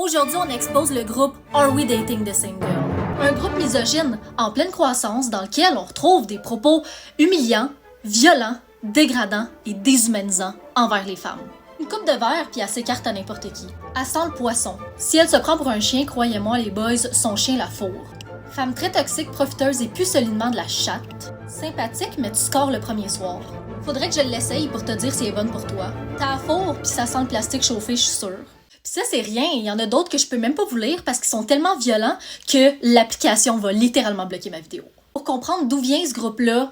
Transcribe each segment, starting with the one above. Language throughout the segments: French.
Aujourd'hui, on expose le groupe Are We Dating the Same Girl? Un groupe misogyne en pleine croissance dans lequel on retrouve des propos humiliants, violents, dégradants et déshumanisants envers les femmes. Une coupe de verre puis elle s'écarte à n'importe qui. Elle sent le poisson. Si elle se prend pour un chien, croyez-moi les boys, son chien la fourre. Femme très toxique, profiteuse et plus solidement de la chatte. Sympathique, mais tu scores le premier soir. Faudrait que je l'essaye pour te dire si elle est bonne pour toi. T'as la fourre puis ça sent le plastique chauffé, je suis sûre. Pis ça, c'est rien. Il y en a d'autres que je peux même pas vous lire parce qu'ils sont tellement violents que l'application va littéralement bloquer ma vidéo. Pour comprendre d'où vient ce groupe-là,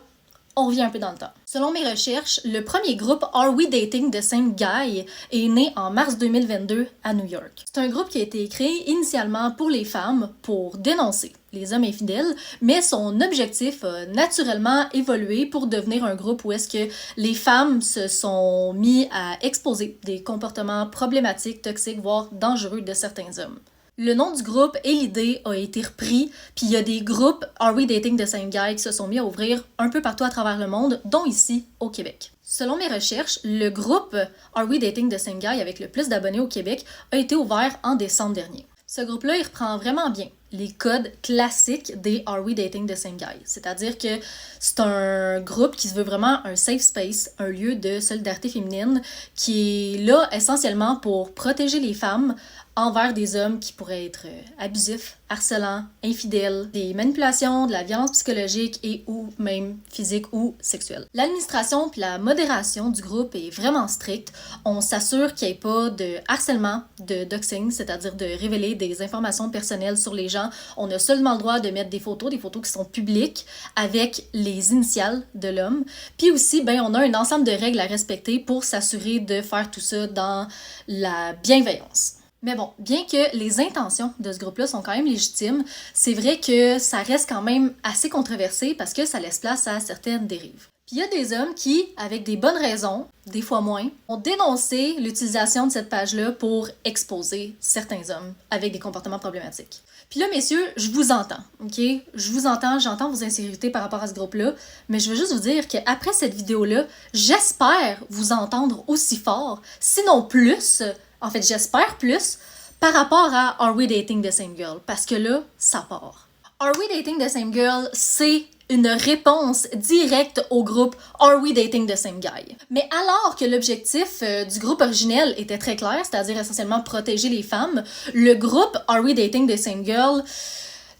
on revient un peu dans le temps. Selon mes recherches, le premier groupe Are We Dating the Same Guy est né en mars 2022 à New York. C'est un groupe qui a été créé initialement pour les femmes pour dénoncer les hommes infidèles, mais son objectif a naturellement évolué pour devenir un groupe où est-ce que les femmes se sont mis à exposer des comportements problématiques, toxiques, voire dangereux de certains hommes. Le nom du groupe et l'idée a été repris, puis il y a des groupes Are We Dating the Same Guy qui se sont mis à ouvrir un peu partout à travers le monde, dont ici au Québec. Selon mes recherches, le groupe Are We Dating the Same Guy avec le plus d'abonnés au Québec a été ouvert en décembre dernier. Ce groupe-là, il reprend vraiment bien les codes classiques des Are We Dating the Same Guy. C'est-à-dire que c'est un groupe qui se veut vraiment un safe space, un lieu de solidarité féminine qui est là essentiellement pour protéger les femmes envers des hommes qui pourraient être abusifs, harcelants, infidèles, des manipulations, de la violence psychologique et ou même physique ou sexuelle. L'administration puis la modération du groupe est vraiment stricte. On s'assure qu'il n'y ait pas de harcèlement, de doxing, c'est-à-dire de révéler des informations personnelles sur les gens. On a seulement le droit de mettre des photos qui sont publiques avec les initiales de l'homme. Puis aussi, on a un ensemble de règles à respecter pour s'assurer de faire tout ça dans la bienveillance. Mais bon, bien que les intentions de ce groupe-là sont quand même légitimes, c'est vrai que ça reste quand même assez controversé parce que ça laisse place à certaines dérives. Puis il y a des hommes qui, avec des bonnes raisons, des fois moins, ont dénoncé l'utilisation de cette page-là pour exposer certains hommes avec des comportements problématiques. Puis là, messieurs, je vous entends, OK? Je vous entends, j'entends vos insécurités par rapport à ce groupe-là, mais je veux juste vous dire qu'après cette vidéo-là, j'espère vous entendre aussi fort, sinon plus, en fait, j'espère plus, par rapport à Are We Dating the Same Girl? Parce que là, ça part. Are We Dating the Same Girl, c'est une réponse directe au groupe Are We Dating the Same Guy? Mais alors que l'objectif du groupe originel était très clair, c'est-à-dire essentiellement protéger les femmes, le groupe Are We Dating the Same Girl,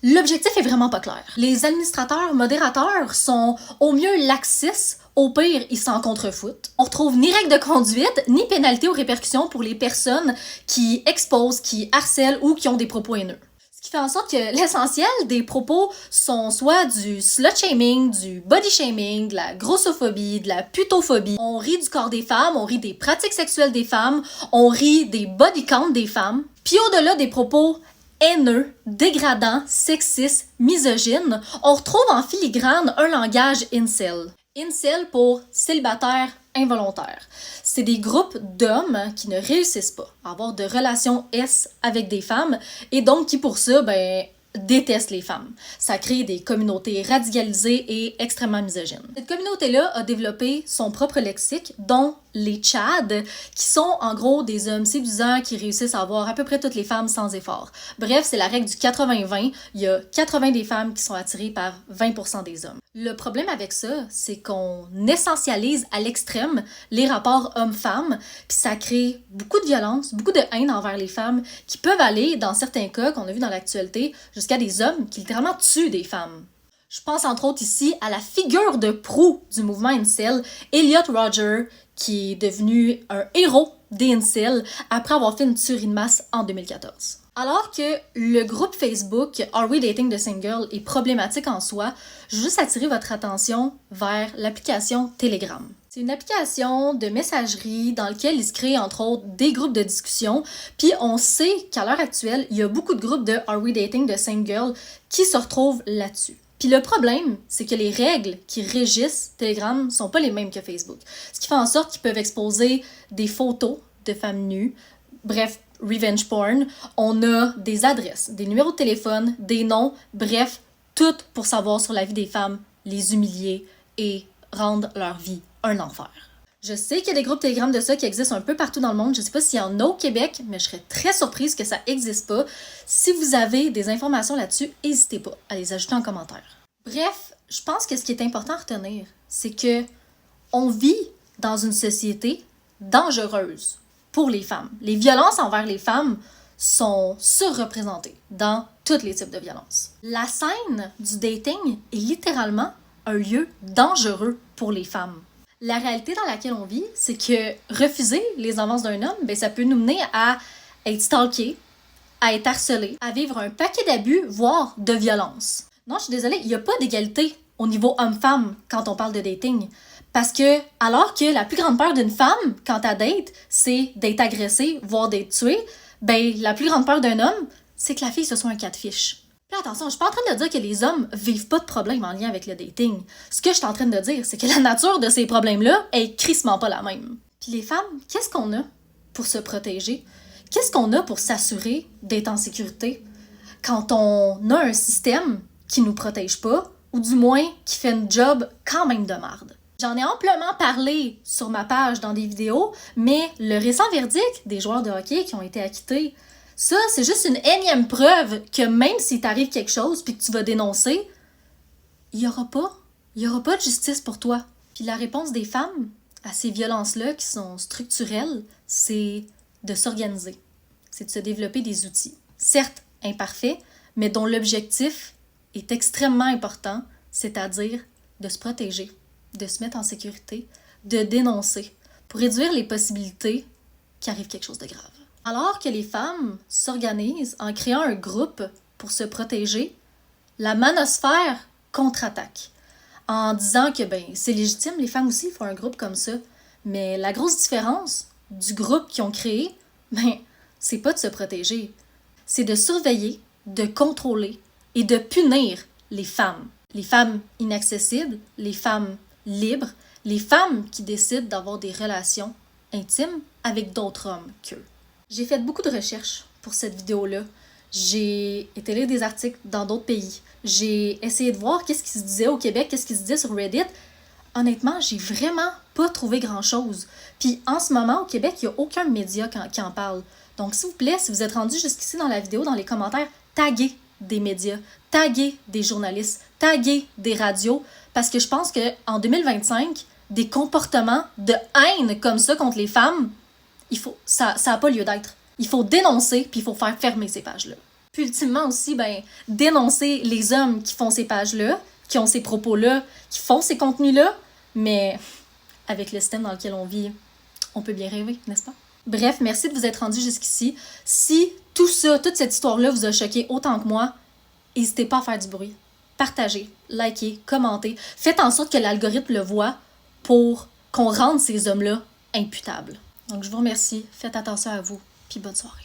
l'objectif est vraiment pas clair. Les administrateurs, modérateurs sont au mieux laxistes, au pire, ils s'en contrefoutent. On retrouve ni règles de conduite, ni pénalité ou répercussions pour les personnes qui exposent, qui harcèlent ou qui ont des propos haineux. Ce qui fait en sorte que l'essentiel des propos sont soit du slut-shaming, du body-shaming, de la grossophobie, de la putophobie. On rit du corps des femmes, on rit des pratiques sexuelles des femmes, on rit des body counts des femmes. Puis au-delà des propos haineux, dégradants, sexistes, misogynes, on retrouve en filigrane un langage incel. Incel pour célibataire involontaire. C'est des groupes d'hommes qui ne réussissent pas à avoir de relations S avec des femmes et donc qui pour ça, détestent les femmes. Ça crée des communautés radicalisées et extrêmement misogynes. Cette communauté-là a développé son propre lexique, dont les Tchads, qui sont en gros des hommes séduisants qui réussissent à avoir à peu près toutes les femmes sans effort. Bref, c'est la règle du 80-20. Il y a 80 des femmes qui sont attirées par 20% des hommes. Le problème avec ça, c'est qu'on essentialise à l'extrême les rapports hommes-femmes, puis ça crée beaucoup de violence, beaucoup de haine envers les femmes, qui peuvent aller, dans certains cas qu'on a vu dans l'actualité, jusqu'à des hommes qui littéralement tuent des femmes. Je pense entre autres ici à la figure de proue du mouvement incel, Elliot Rodger, qui est devenu un héros des incels après avoir fait une tuerie de masse en 2014. Alors que le groupe Facebook Are We Dating the Same Girl est problématique en soi, je veux juste attirer votre attention vers l'application Telegram. C'est une application de messagerie dans laquelle il se crée entre autres des groupes de discussion, puis on sait qu'à l'heure actuelle, il y a beaucoup de groupes de Are We Dating the Same Girl qui se retrouvent là-dessus. Puis le problème, c'est que les règles qui régissent Telegram sont pas les mêmes que Facebook. Ce qui fait en sorte qu'ils peuvent exposer des photos de femmes nues, bref, revenge porn. On a des adresses, des numéros de téléphone, des noms, bref, tout pour savoir sur la vie des femmes, les humilier et rendre leur vie un enfer. Je sais qu'il y a des groupes Telegram de ça qui existent un peu partout dans le monde. Je sais pas s'il y en a au Québec, mais je serais très surprise que ça existe pas. Si vous avez des informations là-dessus, n'hésitez pas à les ajouter en commentaire. Bref, je pense que ce qui est important à retenir, c'est que on vit dans une société dangereuse pour les femmes. Les violences envers les femmes sont surreprésentées dans tous les types de violences. La scène du dating est littéralement un lieu dangereux pour les femmes. La réalité dans laquelle on vit, c'est que refuser les avances d'un homme, ben, ça peut nous mener à être stalké, à être harcelé, à vivre un paquet d'abus, voire de violence. Non, je suis désolée, il n'y a pas d'égalité au niveau homme-femme quand on parle de dating. Parce que, alors que la plus grande peur d'une femme, quand elle date, c'est d'être agressée, voire d'être tuée, ben, la plus grande peur d'un homme, c'est que la fille, ce soit un catfish. Puis attention, je suis pas en train de dire que les hommes vivent pas de problèmes en lien avec le dating. Ce que je suis en train de dire, c'est que la nature de ces problèmes-là est crissement pas la même. Puis les femmes, qu'est-ce qu'on a pour se protéger? Qu'est-ce qu'on a pour s'assurer d'être en sécurité quand on a un système qui nous protège pas, ou du moins qui fait une job quand même de marde? J'en ai amplement parlé sur ma page dans des vidéos, mais le récent verdict des joueurs de hockey qui ont été acquittés, ça, c'est juste une énième preuve que même si t'arrive quelque chose puis que tu vas dénoncer, il y aura pas de justice pour toi. Puis la réponse des femmes à ces violences-là qui sont structurelles, c'est de s'organiser. C'est de se développer des outils. Certes imparfaits, mais dont l'objectif est extrêmement important, c'est-à-dire de se protéger, de se mettre en sécurité, de dénoncer, pour réduire les possibilités qu'il arrive quelque chose de grave. Alors que les femmes s'organisent en créant un groupe pour se protéger, la manosphère contre-attaque en disant que ben c'est légitime, les femmes aussi font un groupe comme ça. Mais la grosse différence du groupe qu'ils ont créé, ben c'est pas de se protéger, c'est de surveiller, de contrôler et de punir les femmes. Les femmes inaccessibles, les femmes libres, les femmes qui décident d'avoir des relations intimes avec d'autres hommes qu'eux. J'ai fait beaucoup de recherches pour cette vidéo-là. J'ai été lire des articles dans d'autres pays. J'ai essayé de voir qu'est-ce qui se disait au Québec, qu'est-ce qui se disait sur Reddit. Honnêtement, j'ai vraiment pas trouvé grand-chose. Puis en ce moment, au Québec, il n'y a aucun média qui en parle. Donc s'il vous plaît, si vous êtes rendu jusqu'ici dans la vidéo, dans les commentaires, taguez des médias, taguez des journalistes, taguez des radios, parce que je pense qu'en 2025, des comportements de haine comme ça contre les femmes, ça n'a pas lieu d'être. Il faut dénoncer, puis il faut faire fermer ces pages-là. Puis ultimement aussi, ben, dénoncer les hommes qui font ces pages-là, qui ont ces propos-là, qui font ces contenus-là, mais avec le système dans lequel on vit, on peut bien rêver, n'est-ce pas? Bref, merci de vous être rendu jusqu'ici. Si tout ça, toute cette histoire-là vous a choqué autant que moi, n'hésitez pas à faire du bruit. Partagez, likez, commentez. Faites en sorte que l'algorithme le voit pour qu'on rende ces hommes-là imputables. Donc, je vous remercie. Faites attention à vous. Puis bonne soirée.